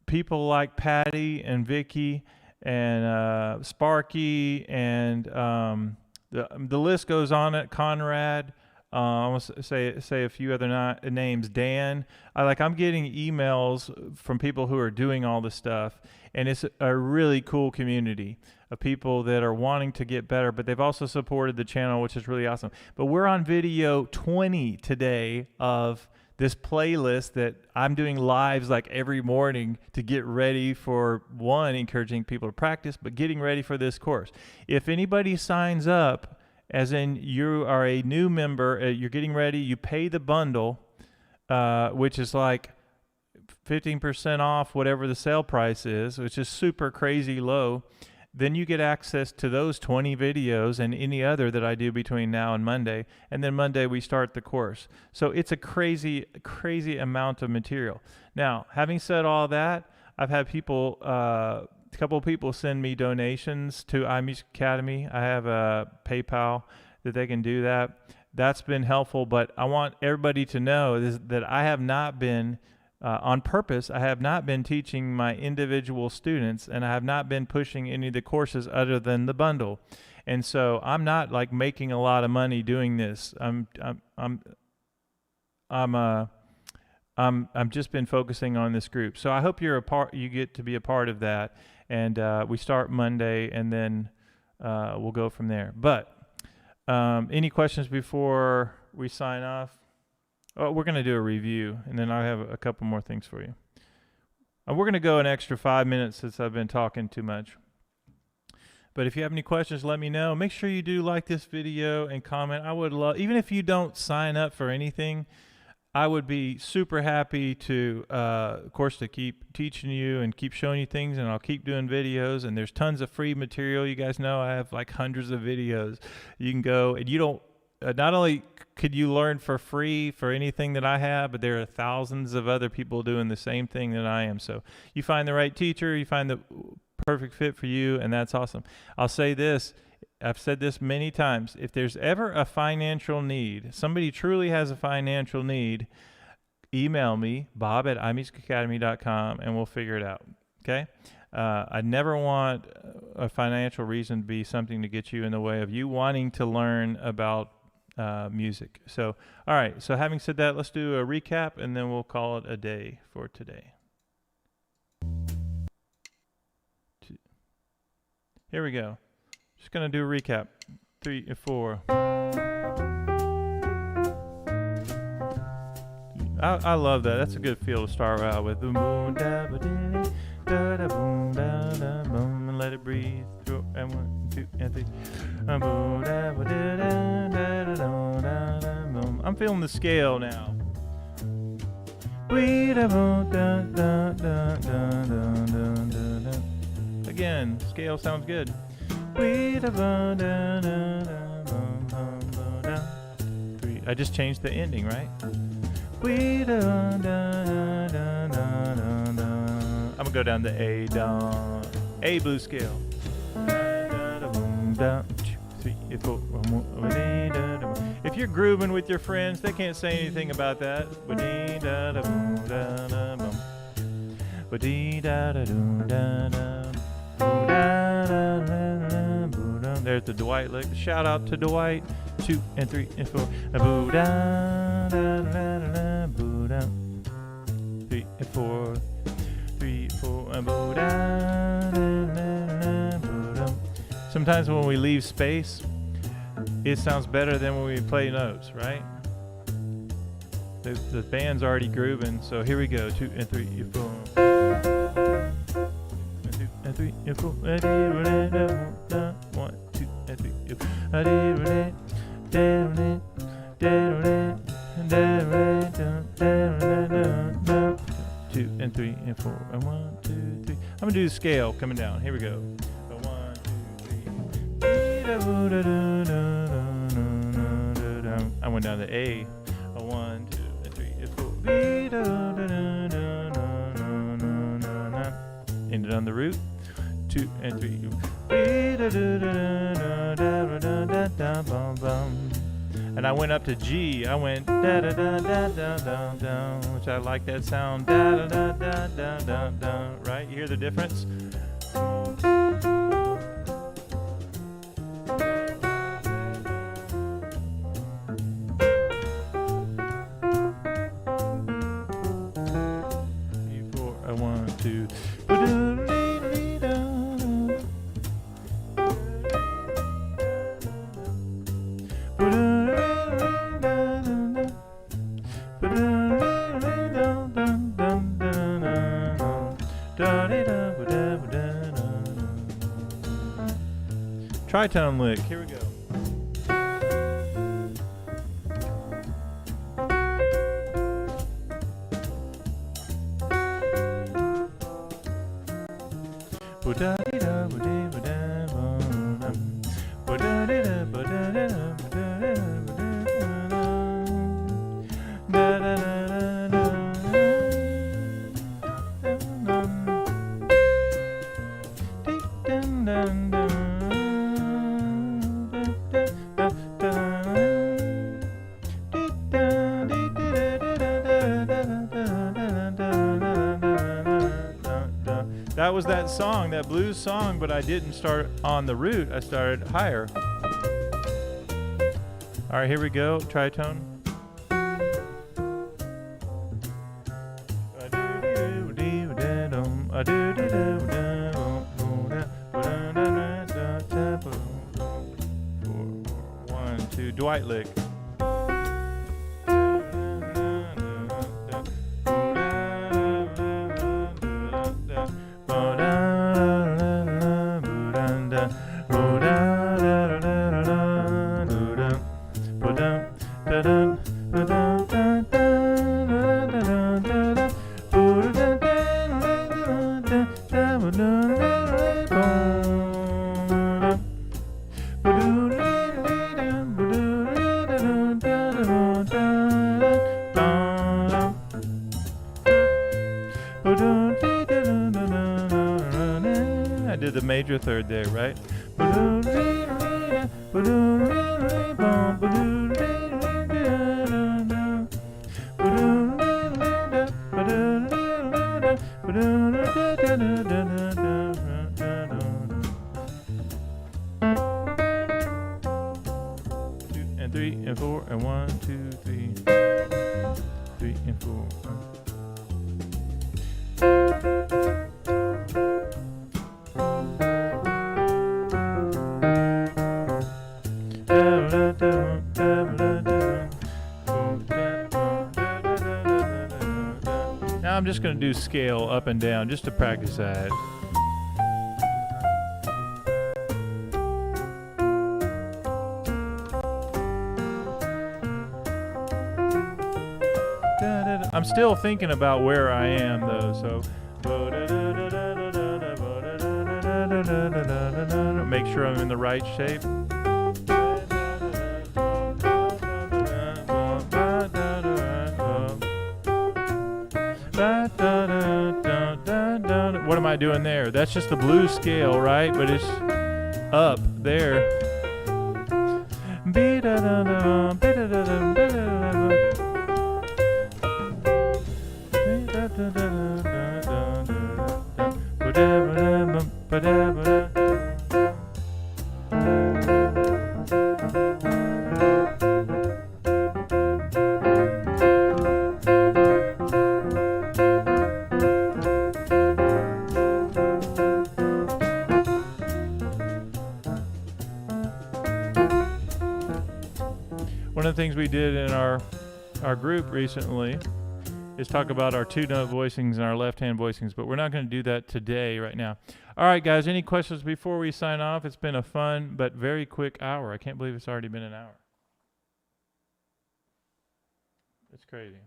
People like Patty and Vicky and Sparky and the list goes on. Conrad. I want to say a few other names. Dan. I'm getting emails from people who are doing all this stuff, and it's a really cool community of people that are wanting to get better, but they've also supported the channel, which is really awesome. But we're on video 20 today of this playlist that I'm doing lives like every morning to get ready for, one, encouraging people to practice, but getting ready for this course. If anybody signs up, as in you are a new member, you're getting ready, you pay the bundle, which is like 15% off whatever the sale price is, which is super crazy low, then you get access to those 20 videos and any other that I do between now and Monday. And then Monday we start the course. So it's a crazy amount of material. Now, having said all that, I've had people, a couple of people send me donations to iMusicAcademy. I have a PayPal that they can do that. That's been helpful, but I want everybody to know that I have not been, on purpose, I have not been teaching my individual students, and I have not been pushing any of the courses other than the bundle. And so I'm not like making a lot of money doing this. I'm just been focusing on this group. So I hope you get to be a part of that. And we start Monday, and then we'll go from there. But any questions before we sign off? Oh, we're going to do a review, and then I have a couple more things for you. We're going to go an extra 5 minutes since I've been talking too much. But if you have any questions, let me know. Make sure you do like this video and comment. I would love, even if you don't sign up for anything, I would be super happy to, of course, to keep teaching you and keep showing you things, and I'll keep doing videos. And there's tons of free material. You guys know I have like hundreds of videos. You can go, and you don't, not only could you learn for free for anything that I have, but there are thousands of other people doing the same thing that I am. So you find the right teacher, you find the perfect fit for you, and that's awesome. I'll say this. I've said this many times. If there's ever a financial need, somebody truly has a financial need, email me, bob@imusicacademy.com, and we'll figure it out. Okay? I never want a financial reason to be something to get you in the way of you wanting to learn about music. So, all right. So having said that, let's do a recap, and then we'll call it a day for today. Here we go. Just gonna do a recap. 3 and 4. I love that. That's a good feel to start out with. And let it breathe. And 1, 2, and 3. I'm feeling the scale now. Again, scale sounds good. I just changed the ending, right? I'm gonna go down to A blues scale. 3, 4. If you're grooving with your friends, they can't say anything about that. There's the DWight Lick. Shout out to DWight. 2 and 3 and 4. 3 and 4. 3, 4. Sometimes when we leave space, it sounds better than when we play notes, right? The band's already grooving, so here we go. 2 and 3 and 4. 2 and 3 and 4. 1, 2 and 3 and 4. 2 and 3 and 4. And 1, 2, 3. I'm gonna do the scale coming down. Here we go. 1, 2, 3. I went down to A. 1, 2, and 3 and 4. Ended on the root. 2 and 3. And I went up to G. I went da da da da da da da, which I like that sound. Da da da da da da. Right? You hear the difference? Tritone Lick. Here we go. That was that song, that blues song, but I didn't start on the root. I started higher. All right, here we go. Tritone. One, two, DWight Lick. I did the major third there, right? And 3 and 4 and 1, 2, 3. 3 and 4. I'm just going to do scale up and down just to practice that. I'm still thinking about where I am though, so make sure I'm in the right shape. What am I doing there? That's just the blues scale, right? But it's up there. One of the things we did in our group recently is talk about our 2-note voicings and our left-hand voicings, but we're not going to do that today right now. All right, guys, any questions before we sign off? It's been a fun but very quick hour. I can't believe it's already been an hour. It's crazy.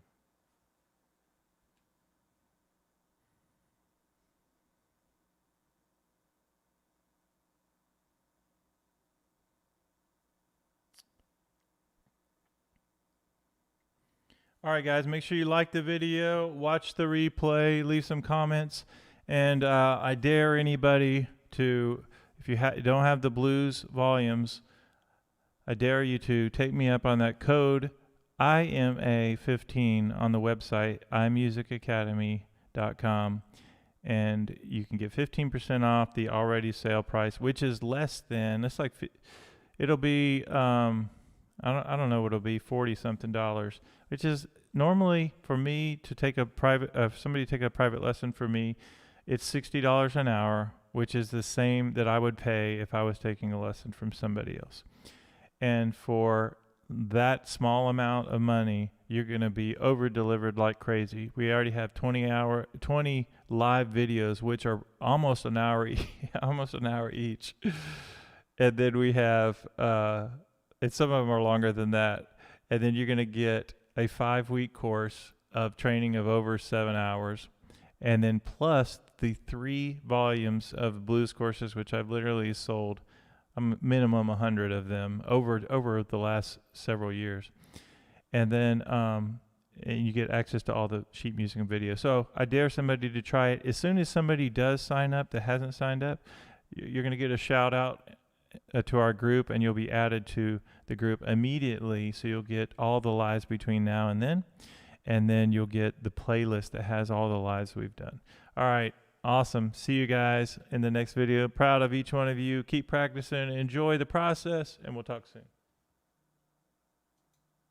All right, guys, make sure you like the video, watch the replay, leave some comments, and I dare anybody to, if you don't have the blues volumes, I dare you to take me up on that code IMA15 on the website iMusicAcademy.com, and you can get 15% off the already sale price, which is less than, it's like, it'll be, I don't know what it'll be, $40-something, which is normally for me to take a private, somebody to take a private lesson for me, it's $60 an hour, which is the same that I would pay if I was taking a lesson from somebody else. And for that small amount of money, you're going to be over-delivered like crazy. We already have 20 live videos, which are almost an hour, almost an hour each. And then we have, and some of them are longer than that. And then you're going to get a 5-week course of training of over 7 hours. And then plus the 3 volumes of blues courses, which I've literally sold a minimum 100 of them over the last several years. And then and you get access to all the sheet music and video. So I dare somebody to try it. As soon as somebody does sign up that hasn't signed up, you're going to get a shout out to our group, and you'll be added to the group immediately. So you'll get all the lives between now and then you'll get the playlist that has all the lives we've done. All right, awesome. See you guys in the next video. Proud of each one of you. Keep practicing, enjoy the process, and we'll talk soon.